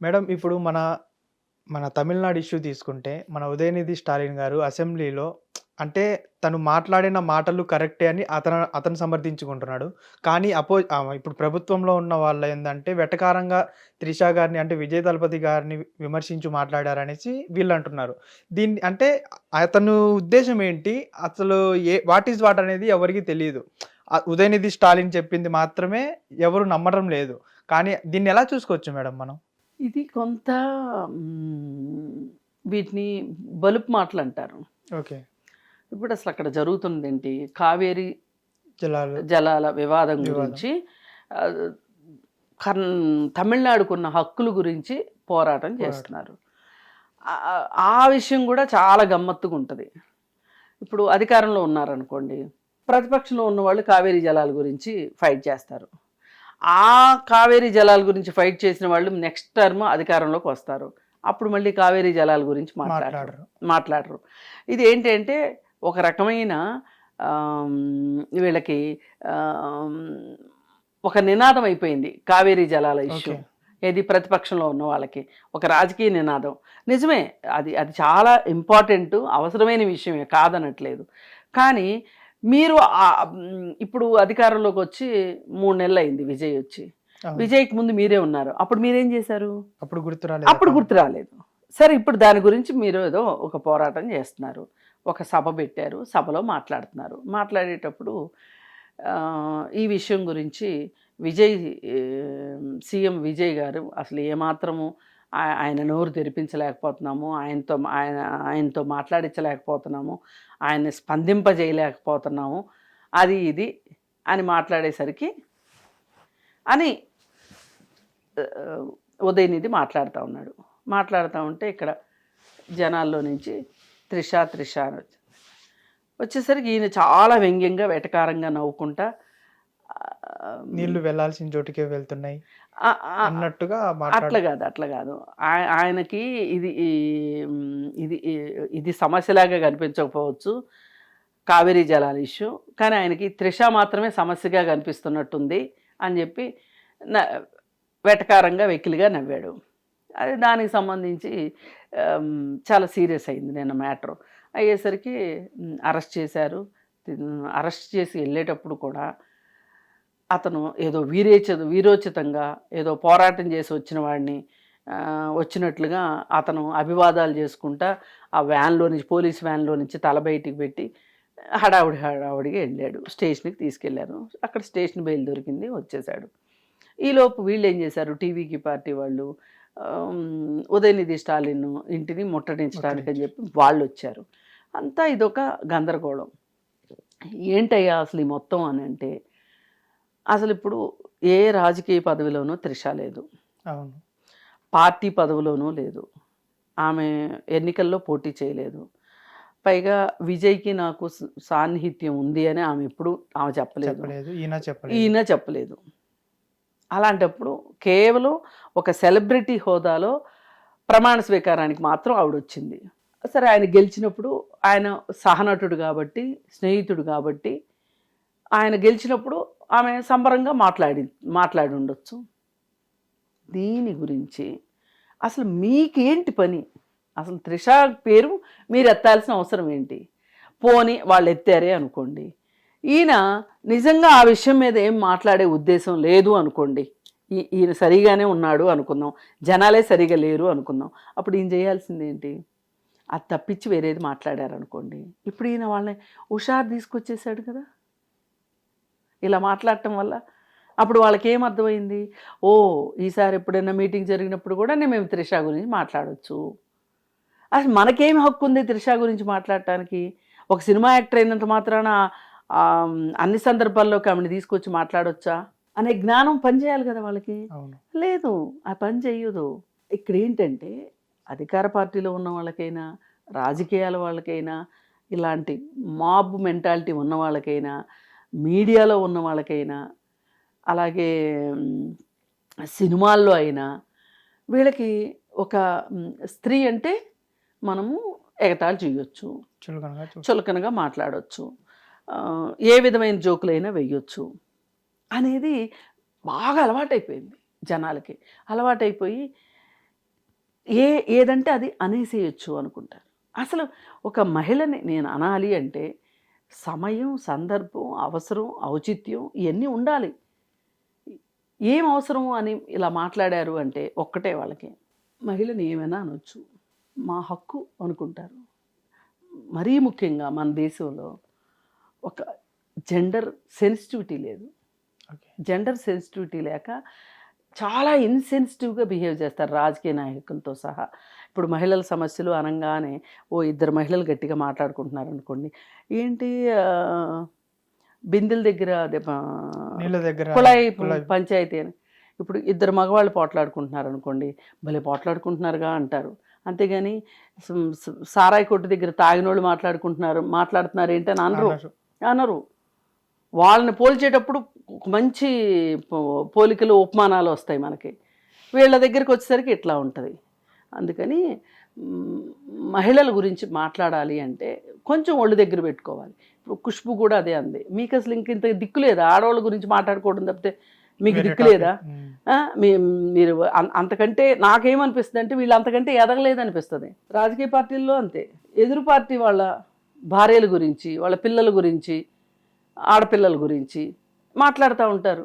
Madam ఇప్పుడు మన మన తమిళనాడు ఇష్యూ తీసుకుంటే, మన ఉదయనిధి స్టాలిన్ గారు అసెంబ్లీలో అంటే తను మాట్లాడిన మాటలు కరెక్టే అని అతను సమర్థించుకుంటున్నాడు. కానీ ఇప్పుడు ప్రభుత్వంలో ఉన్న వాళ్ళేందంటే వెటకారంగా త్రిష గారిని అంటే విజయ్ దళపతి గారిని విమర్శించి మాట్లాడారనేసి వీళ్ళంటున్నారు. దీన్ని అంటే అతను ఉద్దేశ్యం ఏంటి? అసలు వాట్ ఈస్ వాట్ అనేది ఎవరికీ తెలీదు. ఉదయనిధి స్టాలిన్ చెప్పింది మాత్రమే ఎవరు నమ్మడం లేదు. కానీ దీన్నెలా చూసుకోవచ్చు మేడం మనం? ఇది కొంత వీటిని బలుపు మాటలంటారు. ఓకే. ఇప్పుడు అసలు అక్కడ జరుగుతుందేంటి? కావేరీ జలాలు జలాల వివాదం వివాదం. గురించి ఆహ్, తమిళనాడుకున్న హక్కుల గురించి పోరాటం చేస్తున్నారు. ఆ విషయం కూడా చాలా గమ్మత్తుగా ఉంటది. ఇప్పుడు అధికారంలో ఉన్నారనుకోండి, ప్రతిపక్షంలో ఉన్నవాళ్ళు కావేరీ జలాల గురించి ఫైట్ చేస్తారు. ఆ కావేరీ జలాల గురించి ఫైట్ చేసిన వాళ్ళు నెక్స్ట్ టర్మ్ అధికారంలోకి వస్తారు. అప్పుడు మళ్ళీ కావేరీ జలాల గురించి మాట్లాడరు. ఇది ఏంటంటే ఒక రకమైన వీళ్ళకి ఒక నినాదం అయిపోయింది కావేరీ జలాల ఇష్యూ. ఏది ప్రతిపక్షంలో ఉన్న వాళ్ళకి ఒక రాజకీయ నినాదం. నిజమే, అది అది చాలా ఇంపార్టెంట్, అవసరమైన విషయమే, కాదనట్లేదు. కానీ మీరు ఇప్పుడు అధికారంలోకి వచ్చి 3 నెలలు అయింది విజయ్ వచ్చి. విజయ్కి ముందు మీరే ఉన్నారు. అప్పుడు మీరేం చేశారు? అప్పుడు గుర్తు రాలేదు. సరే, ఇప్పుడు దాని గురించి మీరు ఏదో ఒక పోరాటం చేస్తున్నారు, ఒక సభ పెట్టారు, సభలో మాట్లాడుతున్నారు. మాట్లాడేటప్పుడు ఈ విషయం గురించి సీఎం విజయ్ గారు అసలు ఏమాత్రము ఆయన నోరు తెరిపించలేకపోతున్నాము, ఆయనతో మాట్లాడించలేకపోతున్నాము, ఆయన్ని స్పందింపజేయలేకపోతున్నాము, అది ఇది అని మాట్లాడేసరికి అని ఉదయనిధి మాట్లాడుతూ ఉన్నాడు. మాట్లాడుతూ ఉంటే ఇక్కడ జనాల్లో నుంచి త్రిష అని వచ్చేసరికి ఈయన చాలా వ్యంగ్యంగా వెటకారంగా నవ్వుకుంటా నీళ్లు వెళ్ళాల్సిన చోటుకే వెళ్తున్నాయి అన్నట్టుగా అట్లా కాదు ఆయనకి ఇది ఇది ఇది సమస్యలాగా కనిపించకపోవచ్చు కావేరీ జలాల ఇష్యూ, కానీ ఆయనకి త్రిష మాత్రమే సమస్యగా కనిపిస్తున్నట్టుంది అని చెప్పి వెటకారంగా వెకిలిగా నవ్వాడు. అది దానికి సంబంధించి చాలా సీరియస్ అయింది నిన్న మ్యాటర్. అయ్యేసరికి అరెస్ట్ చేశారు. అరెస్ట్ చేసి వెళ్ళేటప్పుడు కూడా అతను ఏదో వీరోచితంగా ఏదో పోరాటం చేసి వచ్చిన వాడిని వచ్చినట్లుగా అతను అభివాదాలు చేసుకుంటా ఆ పోలీస్ వ్యాన్లో నుంచి తల బయటికి పెట్టి హడావుడిగా వెళ్ళాడు. స్టేషన్కి తీసుకెళ్లారు. అక్కడ స్టేషన్ బెయిల్ దొరికింది, వచ్చేసాడు. ఈలోపు వీళ్ళు ఏం చేశారు, టీవీకి పార్టీ వాళ్ళు ఉదయనిధి స్టాలిన్ ఇంటిని ముట్టడించడానికి అని చెప్పి వాళ్ళు వచ్చారు. అంతా ఇదొక గందరగోళం. ఏంటయ్యా అసలు ఈ మొత్తం అని అంటే, అసలు ఇప్పుడు ఏ రాజకీయ పదవిలోనూ త్రిష లేదు, పార్టీ పదవిలోనూ లేదు, ఆమె ఎన్నికల్లో పోటీ చేయలేదు. పైగా విజయ్కి నాకు సాన్నిహిత్యం ఉంది అని ఆమె చెప్పలేదు, ఈయన చెప్పలేదు. అలాంటప్పుడు కేవలం ఒక సెలబ్రిటీ హోదాలో ప్రమాణ స్వీకారానికి మాత్రం ఆవిడ వచ్చింది. సరే, ఆయన గెలిచినప్పుడు ఆయన సహనటుడు కాబట్టి, స్నేహితుడు కాబట్టి ఆయన గెలిచినప్పుడు ఆమె సంబరంగా మాట్లాడి ఉండొచ్చు. దీని గురించి అసలు మీకేంటి పని? అసలు త్రిష పేరు మీరు ఎత్తాల్సిన అవసరం ఏంటి? పోని వాళ్ళు ఎత్తారే అనుకోండి, ఈయన నిజంగా ఆ విషయం మీద ఏం మాట్లాడే ఉద్దేశం లేదు అనుకోండి, ఈయన సరిగానే ఉన్నాడు అనుకుందాం, జనాలే సరిగా లేరు అనుకుందాం, అప్పుడు ఈయన చేయాల్సింది ఏంటి? అది తప్పించి వేరేది మాట్లాడారనుకోండి, ఇప్పుడు ఈయన వాళ్ళని హుషారు తీసుకొచ్చేసాడు కదా ఇలా మాట్లాడటం వల్ల. అప్పుడు వాళ్ళకి ఏం అర్థమైంది? ఓ, ఈసారి ఎప్పుడైనా మీటింగ్ జరిగినప్పుడు కూడా మేము త్రిష గురించి మాట్లాడవచ్చు. అసలు మనకేం హక్కు ఉంది త్రిష గురించి మాట్లాడటానికి? ఒక సినిమా యాక్టర్ అయినంత మాత్రాన అన్ని సందర్భాల్లోకి ఆమెను తీసుకొచ్చి మాట్లాడొచ్చా అనే జ్ఞానం పనిచేయాలి కదా వాళ్ళకి. లేదు, ఆ పని చెయ్యదు. ఇక్కడ ఏంటంటే అధికార పార్టీలో ఉన్న వాళ్ళకైనా, రాజకీయాల వాళ్ళకైనా, ఇలాంటి మాబ్ మెంటాలిటీ ఉన్న వాళ్ళకైనా, మీడియాలో ఉన్న వాళ్ళకైనా, అలాగే సినిమాల్లో అయినా, వీళ్ళకి ఒక స్త్రీ అంటే మనము ఎగతాళి చేయొచ్చు, చులకనగా మాట్లాడవచ్చు, ఏ విధమైన జోకులైనా వేయొచ్చు అనేది బాగా అలవాటైపోయింది జనాలకి. అలవాటైపోయి ఏదంటే అది అనేసేయచ్చు అనుకుంటారు. అసలు ఒక మహిళని నేను అనాలి అంటే సమయం, సందర్భం, అవసరం, ఔచిత్యం ఇవన్నీ ఉండాలి. ఏం అవసరం అని ఇలా మాట్లాడారు అంటే ఒక్కటే వాళ్ళకి, మహిళని ఏమైనా అనొచ్చు, మా హక్కు అనుకుంటారు. మరీ ముఖ్యంగా మన దేశంలో ఒక జెండర్ సెన్సిటివిటీ లేదు. జెండర్ సెన్సిటివిటీ లేక చాలా ఇన్సెన్సిటివ్గా బిహేవ్ చేస్తారు రాజకీయ నాయకులతో సహా. ఇప్పుడు మహిళల సమస్యలు అనగానే ఇద్దరు మహిళలు గట్టిగా మాట్లాడుకుంటున్నారు అనుకోండి, ఏంటి బిందెల దగ్గర అదే కుళాయి పంచాయతీ అని, ఇప్పుడు ఇద్దరు మగవాళ్ళు పోట్లాడుకుంటున్నారు అనుకోండి, భలే పోట్లాడుకుంటున్నారుగా అంటారు. అంతేగాని సారాయి కొట్టు దగ్గర తాగినోళ్ళు మాట్లాడుతున్నారు ఏంటని అనరు. వాళ్ళని పోల్చేటప్పుడు మంచి పోలికలు, ఉపమానాలు వస్తాయి మనకి. వీళ్ళ దగ్గరికి వచ్చేసరికి ఇట్లా ఉంటుంది. అందుకని మహిళల గురించి మాట్లాడాలి అంటే కొంచెం ఒళ్ళు దగ్గర పెట్టుకోవాలి. ఇప్పుడు ఖుష్బు కూడా అదే అంది, మీకు అసలు ఇంత దిక్కు లేదా ఆడవాళ్ళ గురించి మాట్లాడుకోవడం తప్పితే మీకు దిక్కు లేదా? మీరు అంతకంటే నాకేమనిపిస్తుంది అంటే వీళ్ళు అంతకంటే ఎదగలేదనిపిస్తుంది. రాజకీయ పార్టీల్లో అంతే, ఎదురు పార్టీ వాళ్ళ భార్యల గురించి, వాళ్ళ పిల్లల గురించి, ఆడపిల్లల గురించి మాట్లాడుతూ ఉంటారు.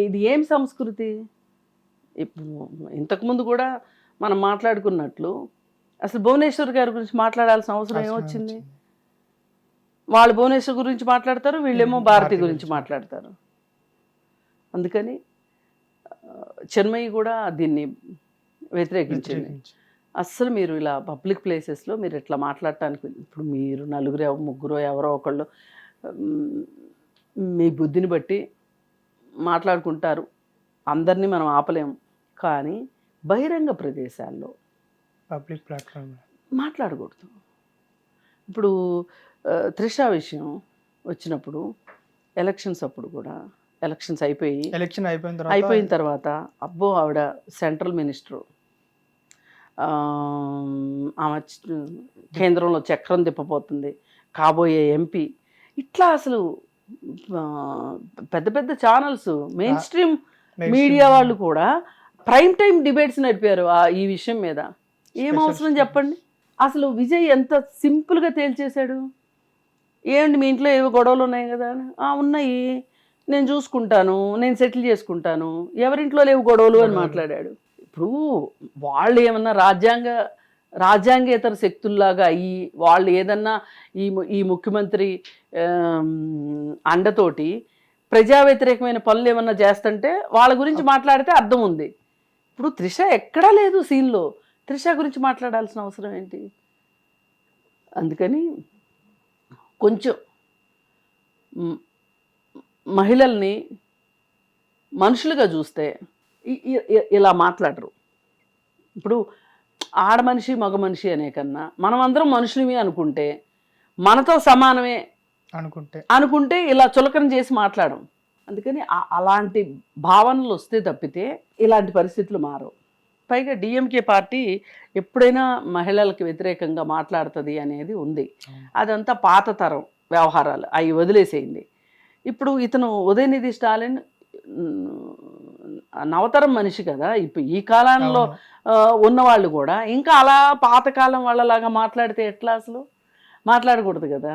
ఇది ఏం సంస్కృతి? ఇప్పుడు ఇంతకుముందు కూడా మనం మాట్లాడుకున్నట్లు అసలు భువనేశ్వర్ గారి గురించి మాట్లాడాల్సిన అవసరం ఏమొచ్చింది? వాళ్ళు భువనేశ్వర్ గురించి మాట్లాడతారు, వీళ్ళేమో భారతి గురించి మాట్లాడతారు. అందుకని చిన్మయి కూడా దీన్ని వ్యతిరేకించింది. అస్సలు మీరు ఇలా పబ్లిక్ ప్లేసెస్లో మీరు ఇట్లా మాట్లాడటానికి, ఇప్పుడు మీరు నలుగురు ముగ్గురు ఎవరో ఒకళ్ళు మీ బుద్ధిని బట్టి మాట్లాడుకుంటారు, అందరినీ మనం ఆపలేము. కానీ బహిరంగ ప్రదేశాల్లో పబ్లిక్ ప్లాట్ఫామ్ మాట్లాడకూడదు. ఇప్పుడు త్రిష విషయం వచ్చినప్పుడు ఎలక్షన్స్ అప్పుడు కూడా, ఎలక్షన్స్ అయిపోయిన తర్వాత అబ్బో ఆవిడ సెంట్రల్ మినిస్టరు, ఆమె కేంద్రంలో చక్రం తిప్పబోతుంది, కాబోయే ఎంపీ, ఇట్లా అసలు పెద్ద పెద్ద ఛానల్స్, మెయిన్ స్ట్రీమ్ మీడియా వాళ్ళు కూడా ప్రైమ్ టైం డిబేట్స్ నడిపారు ఈ విషయం మీద. ఏం అవసరం చెప్పండి? అసలు విజయ్ ఎంత సింపుల్గా తేల్చేశాడు. ఏమండి మీ ఇంట్లో ఏవో గొడవలు ఉన్నాయి కదా? ఉన్నాయి, నేను చూసుకుంటాను, నేను సెటిల్ చేసుకుంటాను, ఎవరింట్లో లేవు గొడవలు అని మాట్లాడాడు. ఇప్పుడు వాళ్ళు ఏమన్నా రాజ్యాంగేతర శక్తుల్లాగా అయ్యి వాళ్ళు ఏదన్నా ఈ ముఖ్యమంత్రి అండతోటి ప్రజా వ్యతిరేకమైన పనులు ఏమన్నా చేస్తుంటే వాళ్ళ గురించి మాట్లాడితే అర్థం ఉంది. ఇప్పుడు త్రిష ఎక్కడా లేదు సీన్లో, త్రిష గురించి మాట్లాడాల్సిన అవసరం ఏంటి? అందుకని కొంచెం మహిళల్ని మనుషులుగా చూస్తే ఇలా మాట్లాడరు. ఇప్పుడు ఆడ మనిషి మగ మనిషి అనే కన్నా మనం అందరం మనుషులమే అనుకుంటే, మనతో సమానమే అనుకుంటే ఇలా చులకన చేసి మాట్లాడం. అందుకని అలాంటి భావనలు వస్తే తప్పితే ఇలాంటి పరిస్థితులు మారవు. పైగా డిఎంకే పార్టీ ఎప్పుడైనా మహిళలకు వ్యతిరేకంగా మాట్లాడుతుంది అనేది ఉంది. అదంతా పాత తరం వ్యవహారాలు, అవి వదిలేసేయండి. ఇప్పుడు ఇతను ఉదయనిధి స్టాలిన్ నవతరం మనిషి కదా, ఇప్పుడు ఈ కాలంలో ఉన్నవాళ్ళు కూడా ఇంకా అలా పాతకాలం వాళ్ళలాగా మాట్లాడితే ఎట్లా? అసలు మాట్లాడకూడదు కదా.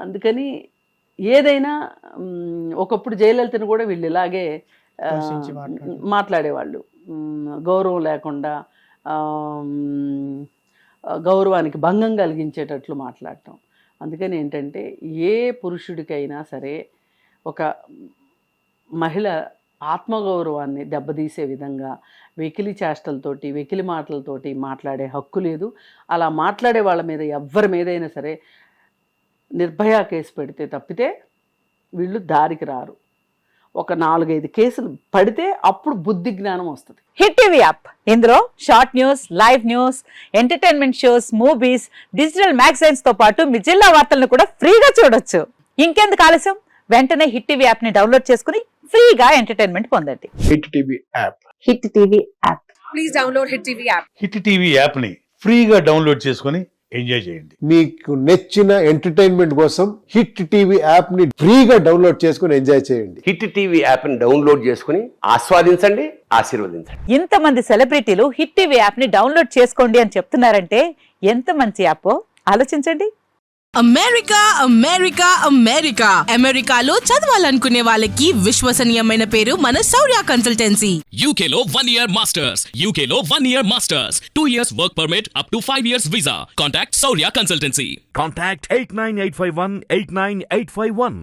అందుకని ఏదైనా ఒకప్పుడు జయలలితను కూడా వీళ్ళు ఇలాగే మాట్లాడేవాళ్ళు, గౌరవం లేకుండా, గౌరవానికి భంగం కలిగించేటట్లు మాట్లాడటం. అందుకని ఏంటంటే ఏ పురుషుడికైనా సరే ఒక మహిళ ఆత్మగౌరవాన్ని దెబ్బతీసే విధంగా వెకిలి చేష్టలతోటి, వెకిలి మాటలతోటి మాట్లాడే హక్కు లేదు. అలా మాట్లాడే వాళ్ళ మీద ఎవరి మీదైనా సరే నిర్భయ కేసు పెడితే తప్పితే వీళ్ళు దారికి రారు. ఒక 4-5 కేసులు పడితే అప్పుడు బుద్ధి జ్ఞానం వస్తుంది. హిట్ టీవీ యాప్, ఇందులో short news, live news, entertainment shows, movies, digital magazines తో పాటు మీ జిల్లా వార్తలను కూడా ఫ్రీగా చూడొచ్చు. ఇంకెందుకు ఆలస్యం? వెంటనే హిట్ టీవీ యాప్ ని డౌన్లోడ్ చేసుకుని ఫ్రీగా ఎంటర్టైన్మెంట్ పొందండి. Hit TV app, hit TV app, please download hit TV app. Hit TV app ని ఫ్రీగా డౌన్లోడ్ చేసుకొని ఎంజాయ్ చేయండి. మీకు నచ్చిన ఎంటర్టైన్మెంట్ కోసం హిట్ టీవీ యాప్ ని ఫ్రీగా డౌన్లోడ్ చేసుకుని ఎంజాయ్ చేయండి. హిట్ టీవీ యాప్ని డౌన్లోడ్ చేసుకుని ఆస్వాదించండి, ఆశీర్వదించండి. ఇంతమంది సెలబ్రిటీలు హిట్ టీవీ యాప్ ని డౌన్లోడ్ చేసుకోండి అని చెప్తున్నారంటే ఎంత మంచి యాప్ ఆలోచించండి. అమెరికా అమెరికా అమెరికా అమెరికాలో చదవాలనుకునే వాళ్ళకి విశ్వసనీయమైన పేరు మన శౌర్య కన్సల్టెన్సీ. UK లో 1 year masters. UK లో 1 year masters. 2 years work permit up to 5 years visa. Contact Saurya Consultancy. Contact 89851 89851.